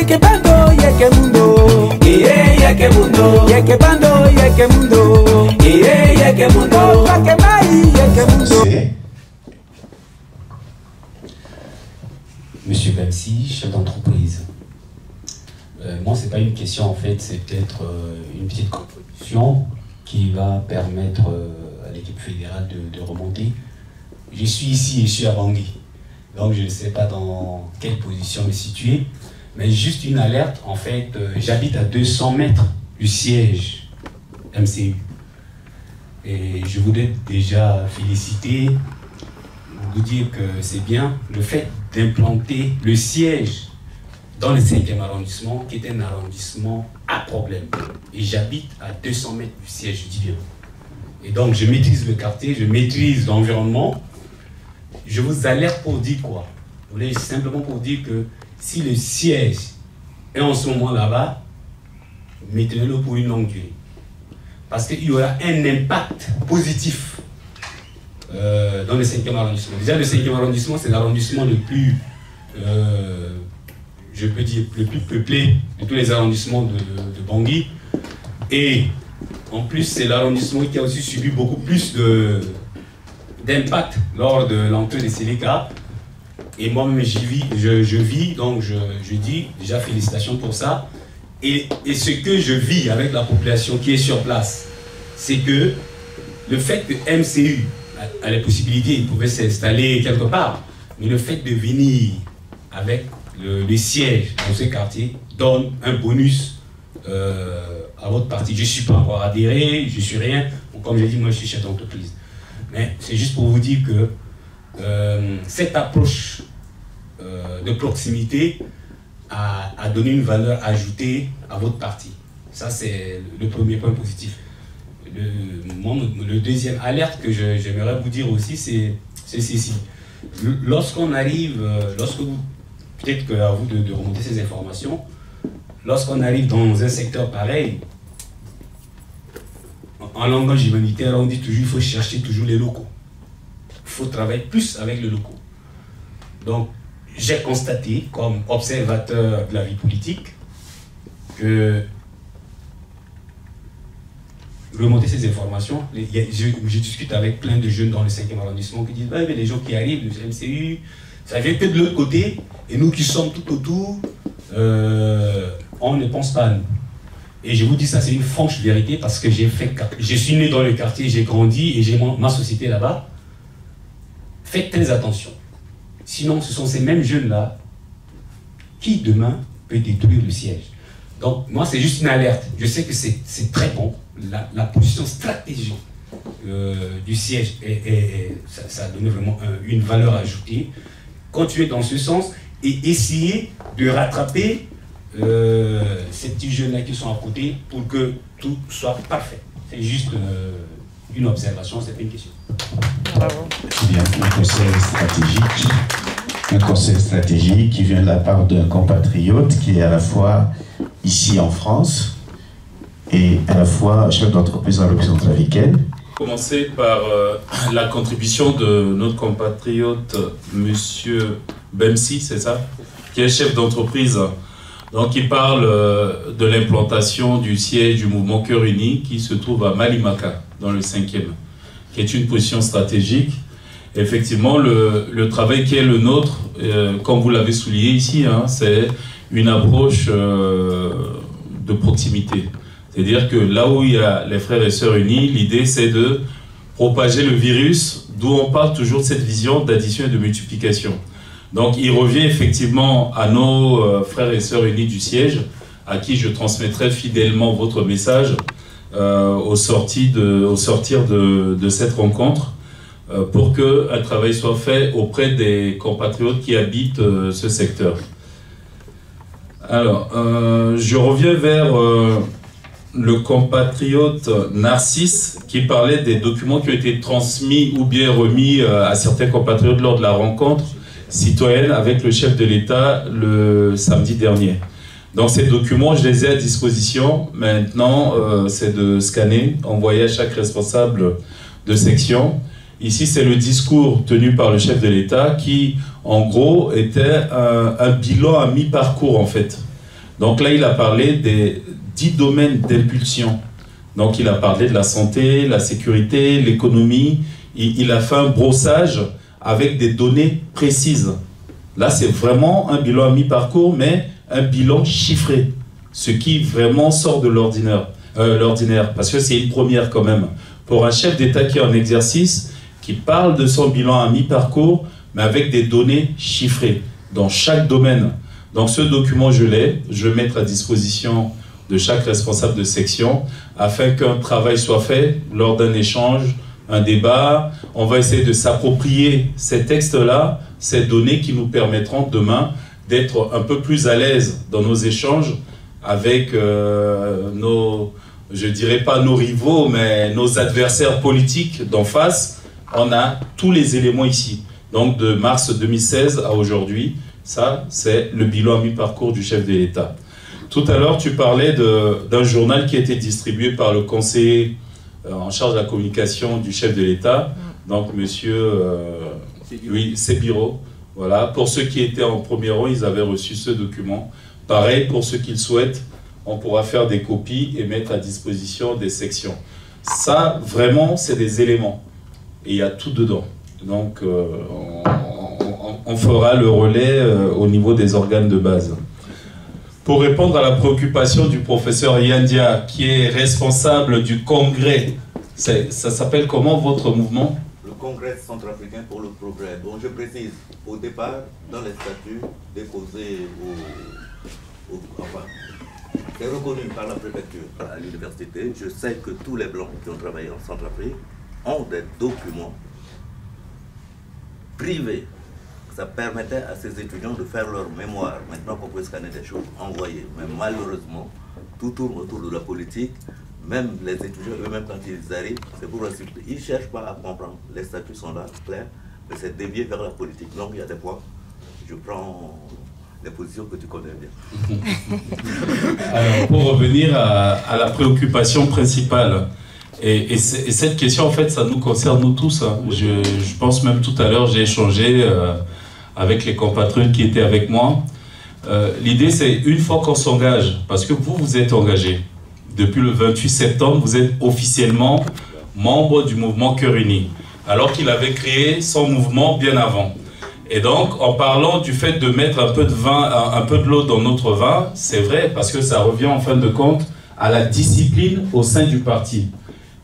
Yekebando, yekemundo. Yekemundo. Yekebando, yekemundo. Yekemundo. Fakemai, yekemundo. Monsieur Bemsi, chef d'entreprise. Moi, c'est pas une question en fait, c'est peut-être une petite contribution qui va permettre à l'équipe fédérale de remonter. Je suis ici et je suis à Bangui, donc je ne sais pas dans quelle position me situer, mais juste une alerte, en fait, j'habite à 200 mètres du siège MCU. Et je voudrais déjà féliciter, vous dire que c'est bien le fait d'implanter le siège dans le 5e arrondissement, qui est un arrondissement à problème. Et j'habite à 200 mètres du siège, je dis bien. Et donc je maîtrise le quartier, je maîtrise l'environnement. Je vous alerte pour dire quoi? Vous voulez simplement pour dire que si le siège est en ce moment là-bas, maintenez-le pour une longue durée. Parce qu'il y aura un impact positif dans le 5e arrondissement. Déjà, le 5e arrondissement, c'est l'arrondissement le plus, je peux dire, le plus peuplé de tous les arrondissements de Bangui. Et en plus, c'est l'arrondissement qui a aussi subi beaucoup plus d'impact lors de l'entrée des Séléka. Et moi-même, je vis, donc je dis déjà félicitations pour ça. Et ce que je vis avec la population qui est sur place, c'est que le fait que MCU a la possibilité, il pouvait s'installer quelque part, mais le fait de venir avec le siège dans ce quartier donne un bonus à votre parti. Je ne suis pas encore adhéré, je ne suis rien. Comme j'ai dit, moi je suis chef d'entreprise. Mais c'est juste pour vous dire que cette approche de proximité a donné une valeur ajoutée à votre parti. Ça, c'est le premier point positif. Le deuxième alerte que j'aimerais vous dire aussi, c'est ceci. Lorsqu'on arrive, peut-être qu'à vous de remonter ces informations, lorsqu'on arrive dans un secteur pareil, en langage humanitaire, on dit toujours qu'il faut chercher toujours les locaux. Il faut travailler plus avec les locaux. Donc, j'ai constaté, comme observateur de la vie politique, que remonter ces informations, je discute avec plein de jeunes dans le 5e arrondissement qui disent ouais, mais les gens qui arrivent du MCU, ça vient que de l'autre côté, et nous qui sommes tout autour, on ne pense pas à nous. Et je vous dis ça, c'est une franche vérité, parce que je suis né dans le quartier, j'ai grandi et j'ai ma société là-bas. Faites très attention. Sinon, ce sont ces mêmes jeunes-là qui, demain, peuvent détruire le siège. Donc, moi, c'est juste une alerte. Je sais que c'est très bon. La position stratégique du siège, ça a donné vraiment une valeur ajoutée. Continuez dans ce sens et essayez de rattraper ces petits jeunes-là qui sont à côté pour que tout soit parfait. C'est juste une observation, c'est pas une question. Bravo. C'est bien un conseil stratégique qui vient de la part d'un compatriote qui est à la fois ici en France et à la fois chef d'entreprise dans la République centrafricaine. Commencer par la contribution de notre compatriote Monsieur Bemsi, c'est ça, qui est chef d'entreprise. Donc il parle de l'implantation du siège du mouvement Cœur Uni qui se trouve à Malimaka, dans le 5e, qui est une position stratégique. Effectivement, le travail qui est le nôtre, comme vous l'avez souligné ici, hein, c'est une approche de proximité. C'est-à-dire que là où il y a les frères et sœurs unis, l'idée c'est de propager le virus, d'où on parle toujours de cette vision d'addition et de multiplication. Donc il revient effectivement à nos frères et sœurs unis du siège, à qui je transmettrai fidèlement votre message au sortir de cette rencontre, pour qu'un travail soit fait auprès des compatriotes qui habitent ce secteur. Alors, je reviens vers le compatriote Narcisse qui parlait des documents qui ont été transmis ou bien remis à certains compatriotes lors de la rencontre citoyenne avec le chef de l'État le samedi dernier. Donc ces documents, je les ai à disposition. Maintenant, c'est de scanner, envoyer à chaque responsable de section. Ici, c'est le discours tenu par le chef de l'État qui, en gros, était un bilan à mi-parcours, en fait. Donc là, il a parlé des 10 domaines d'impulsion. Donc il a parlé de la santé, la sécurité, l'économie. Il a fait un brossage avec des données précises. Là, c'est vraiment un bilan à mi-parcours, mais un bilan chiffré. Ce qui vraiment sort de l'ordinaire. Parce que c'est une première quand même. Pour un chef d'État qui est en exercice, qui parle de son bilan à mi-parcours, mais avec des données chiffrées dans chaque domaine. Donc ce document, je l'ai, je vais mettre à disposition de chaque responsable de section afin qu'un travail soit fait lors d'un échange, un débat. On va essayer de s'approprier ces textes-là, ces données qui nous permettront demain d'être un peu plus à l'aise dans nos échanges avec nos, je dirais pas nos rivaux, mais nos adversaires politiques d'en face. On a tous les éléments ici. Donc de mars 2016 à aujourd'hui, ça c'est le bilan à mi-parcours du chef de l'État. Tout à l'heure, tu parlais d'un journal qui a été distribué par le conseiller en charge de la communication du chef de l'État, donc monsieur Sebiro. Voilà. Pour ceux qui étaient en premier rang, ils avaient reçu ce document. Pareil, pour ceux qui le souhaitent, on pourra faire des copies et mettre à disposition des sections. Ça, vraiment, c'est des éléments. Et il y a tout dedans. Donc, on fera le relais au niveau des organes de base. Pour répondre à la préoccupation du professeur Yandia, qui est responsable du congrès, ça s'appelle comment votre mouvement? Le Congrès centrafricain pour le progrès. Donc je précise, au départ, dans les statuts déposés enfin, c'est reconnu par la préfecture à l'université. Je sais que tous les Blancs qui ont travaillé en Centrafrique ont des documents privés. Ça permettait à ces étudiants de faire leur mémoire. Maintenant qu'on peut scanner des choses, envoyer. Mais malheureusement, tout tourne autour de la politique. Même les étudiants eux-mêmes, quand ils arrivent, c'est pour ainsi ils ne cherchent pas à comprendre. Les statuts sont là, clairs, mais c'est dévié vers la politique. Donc il y a des points. Je prends les positions que tu connais bien. Alors, pour revenir à la préoccupation principale, et cette question, en fait, ça nous concerne nous tous. Hein. Je pense même tout à l'heure, j'ai échangé avec les compatriotes qui étaient avec moi. L'idée, c'est une fois qu'on s'engage, parce que vous êtes engagés. Depuis le 28 septembre, vous êtes officiellement membre du mouvement Cœur Uni, alors qu'il avait créé son mouvement bien avant. Et donc, en parlant du fait de mettre un peu de vin, un peu de l'eau dans notre vin, c'est vrai, parce que ça revient en fin de compte à la discipline au sein du parti.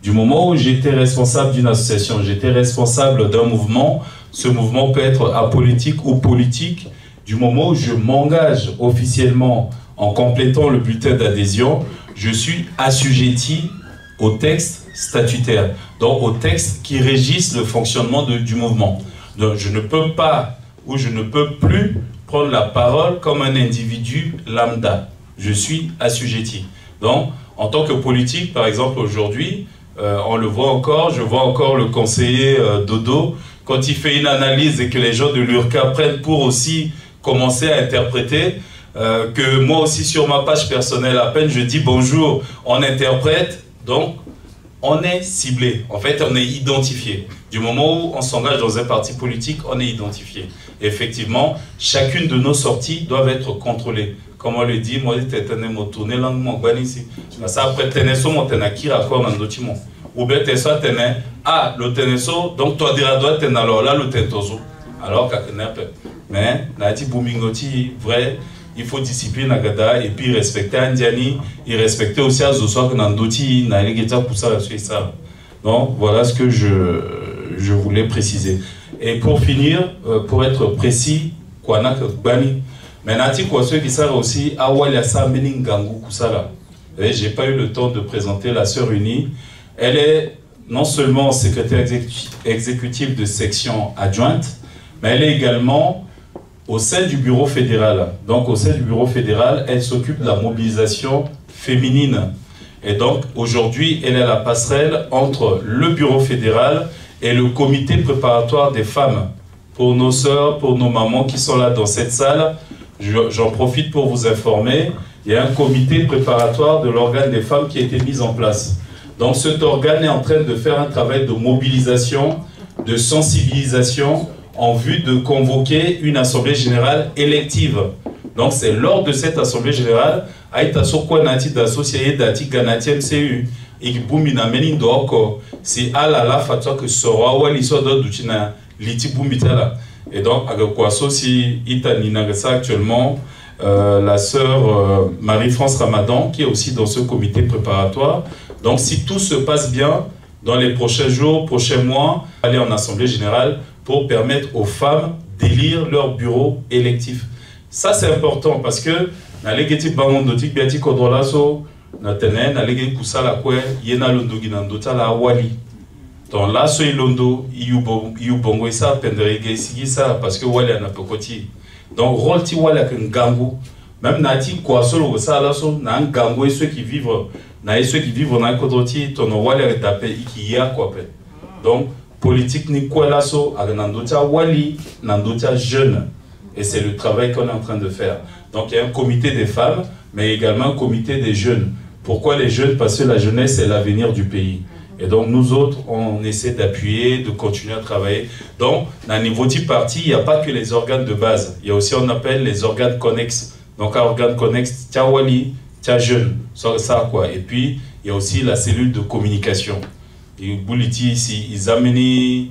Du moment où j'étais responsable d'une association, j'étais responsable d'un mouvement, ce mouvement peut être apolitique ou politique. Du moment où je m'engage officiellement en complétant le bulletin d'adhésion, je suis assujetti aux textes statutaires, donc aux textes qui régissent le fonctionnement du mouvement. Donc je ne peux pas ou je ne peux plus prendre la parole comme un individu lambda. Je suis assujetti. Donc, en tant que politique, par exemple, aujourd'hui, on le voit encore, je vois encore le conseiller Dodo, quand il fait une analyse et que les gens de l'URCA prennent pour aussi commencer à interpréter, que moi aussi sur ma page personnelle, à peine je dis bonjour, on interprète, donc on est ciblé, en fait on est identifié. Du moment où on s'engage dans un parti politique, on est identifié. Et effectivement, chacune de nos sorties doivent être contrôlées. Comme on le dit, moi je t'ai mon tourné langue ici. Ça après teneso mon tenaki raccord dans document. Ou bien t'es soit tené ah le teneso donc toi dire doit ten alors là le tentoso. Alors qu'à mais nati boomingoti vrai. Il faut discipline à Gada et puis respecter Andiani et respecter aussi à Zoswak Nandoti, Naïlegeta Poussa, ça. Donc voilà ce que je voulais préciser. Et pour finir, pour être précis, Kouanak Bani, mais Nati Kouassou qui sert aussi Awaliasa Meningangu Kusala. J'ai pas eu le temps de présenter la sœur unie. Elle est non seulement secrétaire exécutive de section adjointe, mais elle est également au sein du bureau fédéral. Donc au sein du bureau fédéral, elle s'occupe de la mobilisation féminine. Et donc aujourd'hui, elle est la passerelle entre le bureau fédéral et le comité préparatoire des femmes. Pour nos sœurs, pour nos mamans qui sont là dans cette salle, j'en profite pour vous informer, il y a un comité préparatoire de l'organe des femmes qui a été mis en place. Donc cet organe est en train de faire un travail de mobilisation, de sensibilisation, en vue de convoquer une assemblée générale élective Donc c'est lors de cette assemblée générale, Aïtaso Kwanati d'associé d'Ati Ganati MCU, et qui boumi na meni ndoko, si alala fatwa que sora ou l'issue d'Utina, l'iti boumitala. Et donc, avec quoi si Itani Nagasa actuellement, la sœur Marie-France Ramadan, qui est aussi dans ce comité préparatoire. Donc, si tout se passe bien, dans les prochains jours, prochains mois, aller en assemblée générale pour permettre aux femmes d'élire leur bureau électif. Ça, c'est important parce que dans les gens qui sont natene na lege kusala kwe yena londo ginandota la wali dans la so londo yubongo isa pendrege sigisa parce que wali ana pokoti donc rolti wala kangangu même nati kwa solo ça la so na ngangu et ceux qui vivent na kodoti tono wali tape ikiya quoi pe donc politique ni quoi la so aganandota wali nandota jeune et c'est le travail qu'on est en train de faire. Donc il y a un comité des femmes mais également un comité des jeunes. Pourquoi les jeunes? Parce que la jeunesse est l'avenir du pays. Et donc nous autres, on essaie d'appuyer, de continuer à travailler. Donc, à niveau du parti, il n'y a pas que les organes de base. Il y a aussi, on appelle les organes connexes. Donc, un organe connexe, tia wali, tia jeune. Ça, quoi. Et puis, il y a aussi la cellule de communication. Et Bouliti, ici, ils amènent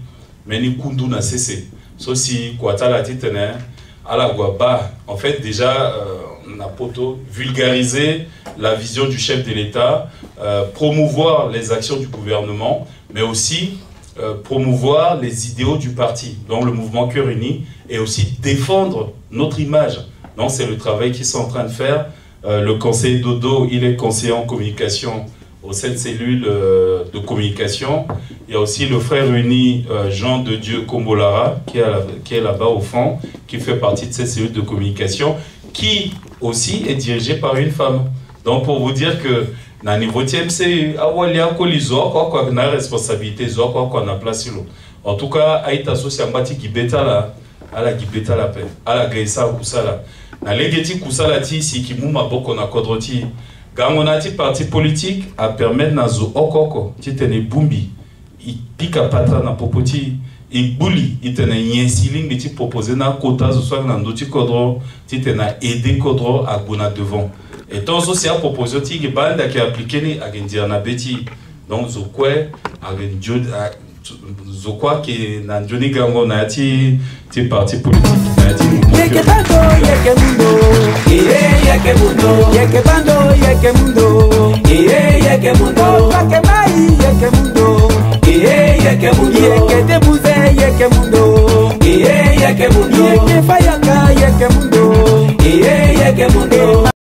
meni kundu na cessé. Ceci, quoi, ta la titane, à la guaba. En fait, déjà, on a poto vulgariser la vision du chef de l'État, promouvoir les actions du gouvernement, mais aussi promouvoir les idéaux du parti, donc le mouvement Cœur Uni, et aussi défendre notre image. Donc c'est le travail qu'ils sont en train de faire. Le conseiller Dodo, il est conseiller en communication au sein de cellule de communication. Il y a aussi le frère uni Jean de Dieu Kombolara, qui est là-bas au fond, qui fait partie de cette cellule de communication, qui aussi est dirigée par une femme. Donc pour vous dire que dans le niveau TMC, il y a une responsabilité, qu'on a placé. En tout cas, il y a une association qui est là, à la Gibeta la paix, à la Gaïsa Kusala. Dans les Geti Kusala, si qui mouma beaucoup na kodroti, Gamonati parti politique a permis na zo okoko, titene bumbi, il pique à patra na popoti. Et bouli, il tena yensiling de ti proposer na quota zo soit na ndoti kodro, titena aider kodro à bona devant. Et tant aussi à proposer que bande qui appliqué ni à gendir na beti. Donc zo quoi à gendio zo quoi qui na joni gango na ti parti politique na ti yeke bando yeke mundo yeke mundo yeke bando yeke mundo yeke mundo yeke mai yeke mundo yeke mundo yeke debuze yeke mundo yeke mundo yeke fayaka yeke mundo yeke mundo